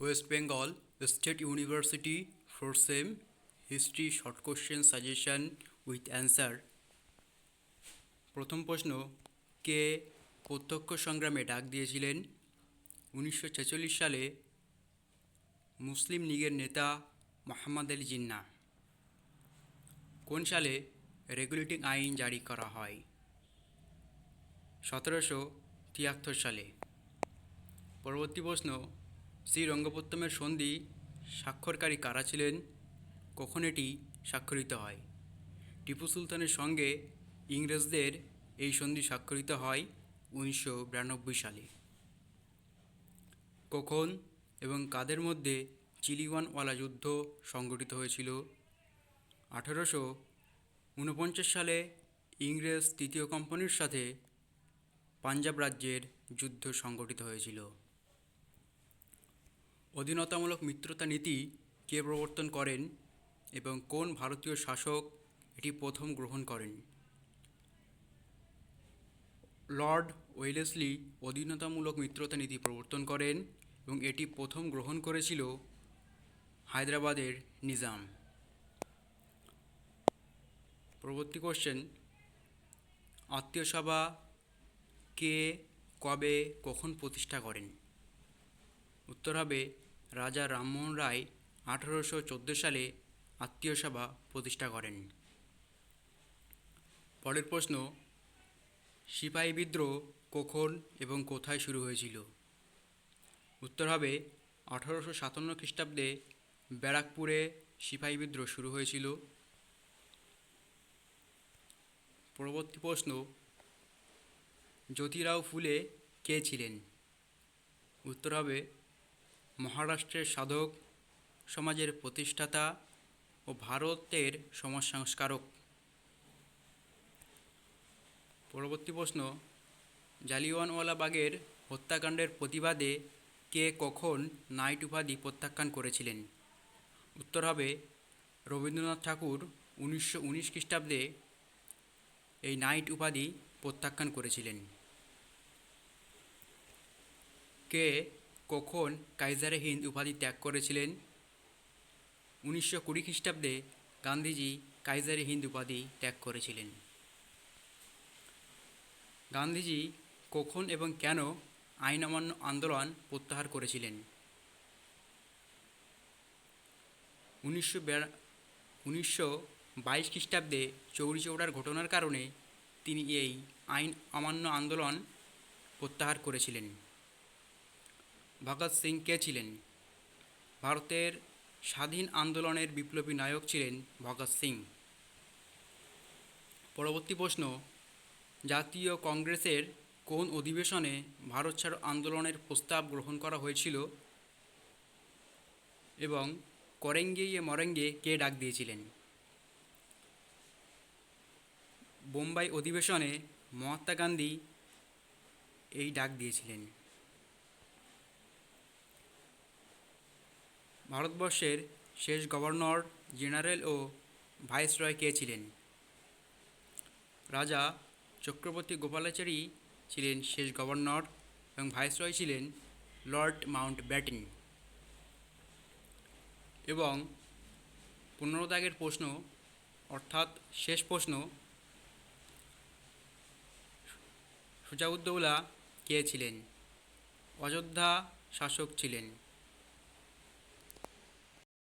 West Bengal state university four same history short question suggestion with answer. প্রথম প্রশ্ন, কে প্রত্যক্ষ সংগ্রামে ডাক দিয়েছিলেন? 1946 সালে মুসলিম লীগের নেতা মোহাম্মদ আলী জিন্নাহ। কোন সালে রেগুলেটিং আইন জারি করা হয়? 1773 সালে। পরবর্তী প্রশ্ন, শ্রীরঙ্গপত্তমের সন্ধি স্বাক্ষরকারী কারা ছিলেন? কখন এটি স্বাক্ষরিত হয়? টিপু সুলতানের সঙ্গে ইংরেজদের এই সন্ধি স্বাক্ষরিত হয় 1992 সালে। কখন এবং কাদের মধ্যে চিলিওয়ানওয়ালা যুদ্ধ সংগঠিত হয়েছিল? 1849 সালে ইংরেজ তৃতীয় কোম্পানির সাথে পাঞ্জাব রাজ্যের যুদ্ধ সংগঠিত হয়েছিল। অধীনতামূলক মিত্রতা নীতি কে প্রবর্তন করেন এবং কোন ভারতীয় শাসক এটি প্রথম গ্রহণ করেন? লর্ড ওয়েলেসলি অধীনতামূলক মিত্রতা নীতি প্রবর্তন করেন এবং এটি প্রথম গ্রহণ করেছিল হায়দ্রাবাদের নিজাম। পরবর্তী কোশ্চেন, আত্মীয় সভা কে, কবে, কখন প্রতিষ্ঠা করেন? উত্তর হবে রাজা রামমোহন রায় 1814 সালে আত্মীয় সভা প্রতিষ্ঠা করেন। পরের প্রশ্ন, সিপাহী বিদ্রোহ কখন এবং কোথায় শুরু হয়েছিল? উত্তর হবে 1857 খ্রিস্টাব্দে ব্যারাকপুরে সিপাহী বিদ্রোহ শুরু হয়েছিল। পরবর্তী প্রশ্ন, জ্যোতিরাও ফুলে কে ছিলেন? উত্তর হবে মহারাষ্ট্রের সাধক সমাজের প্রতিষ্ঠাতা ও ভারতের সমাজ সংস্কারক। পরবর্তী প্রশ্ন, জালিয়ানওয়ালাবাগের হত্যাকাণ্ডের প্রতিবাদে কে কখন নাইট উপাধি প্রত্যাখ্যান করেছিলেন? উত্তর হবে রবীন্দ্রনাথ ঠাকুর 1919 খ্রিস্টাব্দে এই নাইট উপাধি প্রত্যাখ্যান করেছিলেন। কে কখন কাইজারে হিন্দ উপাধি ত্যাগ করেছিলেন? 1920 খ্রিস্টাব্দে গান্ধীজি কাইজারে হিন্দ উপাধি ত্যাগ করেছিলেন। গান্ধীজি কখন এবং কেন আইন অমান্য আন্দোলন প্রত্যাহার করেছিলেন? 1922 খ্রিস্টাব্দে চৌরি চৌরার ঘটনার কারণে তিনি এই আইন অমান্য আন্দোলন প্রত্যাহার করেছিলেন। ভগৎ সিং কে ছিলেন? ভারতের স্বাধীন আন্দোলনের বিপ্লবী নায়ক ছিলেন ভগৎ সিং। পরবর্তী প্রশ্ন, জাতীয় কংগ্রেসের কোন অধিবেশনে ভারত ছাড়ো আন্দোলনের প্রস্তাব গ্রহণ করা হয়েছিল এবং করেঙ্গে ইয়ে মরেঙ্গে কে ডাক দিয়েছিলেন? বোম্বাই অধিবেশনে মহাত্মা গান্ধী এই ডাক দিয়েছিলেন। ভারতবর্ষের শেষ গভর্নর জেনারেল ও ভাইসরয় কে ছিলেন? রাজা চক্রবর্তী গোপালাচারী ছিলেন শেষ গভর্নর এবং ভাইসরয় ছিলেন লর্ড মাউন্টব্যাটেন। এবং 15 দাগের প্রশ্ন অর্থাৎ শেষ প্রশ্ন, সুজাউদ্দৌলা কে ছিলেন? অযোধ্যা শাসক ছিলেন।